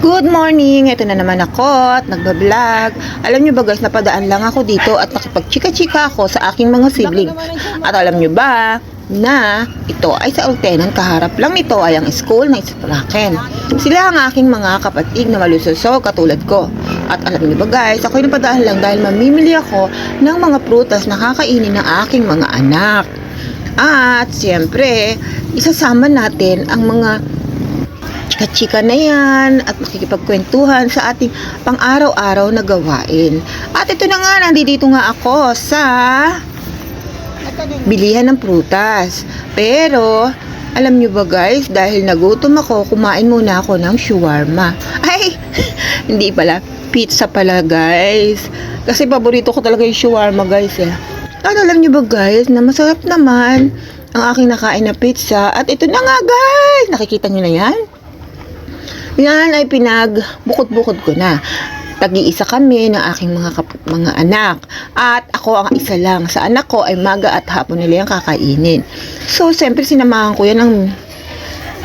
Good morning! Ito na naman ako at nagbablog. Alam nyo ba guys, napadaan lang ako dito at nakipagchika-chika ako sa aking mga sibling. At alam nyo ba na ito ay sa Ultenon, kaharap lang nito ay ang school na Ispraken. Sila ang aking mga kapatid na malusoso katulad ko. At alam nyo ba guys, ako'y napadaan lang dahil mamimili ako ng mga prutas na kakainin ng aking mga anak. At siyempre, isasama natin ang mga chika-chika na yan at makikipagkwentuhan sa ating pang-araw-araw na gawain. At ito na nga, nandito nga ako sa bilihan ng prutas. Pero, alam nyo ba guys, dahil nagutom ako, kumain muna ako ng shawarma. Ay, hindi pala, pizza pala guys. Kasi paborito ko talaga yung shawarma guys eh. At alam nyo ba guys, na masarap naman ang aking nakain na pizza. At ito na nga guys, nakikita nyo na yan? Yan ay pinagbukod-bukod ko na. Tag-iisa kami ng aking mga anak. At ako ang isa lang. Sa anak ko ay maga at hapon nila yung kakainin. So, siyempre sinamahan ko yan ng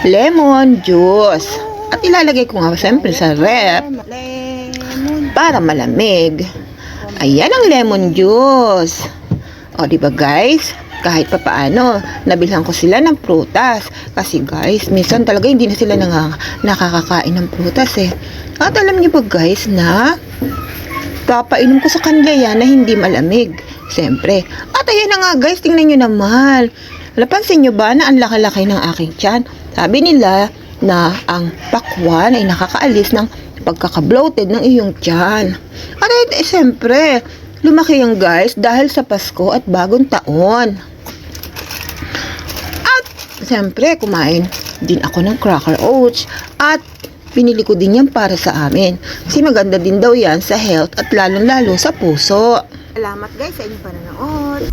lemon juice. At ilalagay ko nga siyempre sa rep para malamig. Ayan ang lemon juice. O, diba guys? Kahit pa paano, nabilhan ko sila ng prutas. Kasi guys, minsan talaga hindi na sila nakakakain ng prutas eh. At alam niyo ba guys na papainom ko sa kanila yan na hindi malamig. Siyempre. At ayan na nga guys, tingnan nyo naman. Napansin nyo ba na ang laki-laki ng aking tiyan? Sabi nila na ang pakwan ay nakakaalis ng pagkaka-bloated ng iyong tiyan. At siyempre, lumaki yan guys dahil sa Pasko at bagong taon. At siyempre kumain din ako ng cracker oats at pinili ko din yan para sa amin. Kasi maganda din daw yan sa health at lalong-lalo sa puso. Salamat guys sa inyong panonood.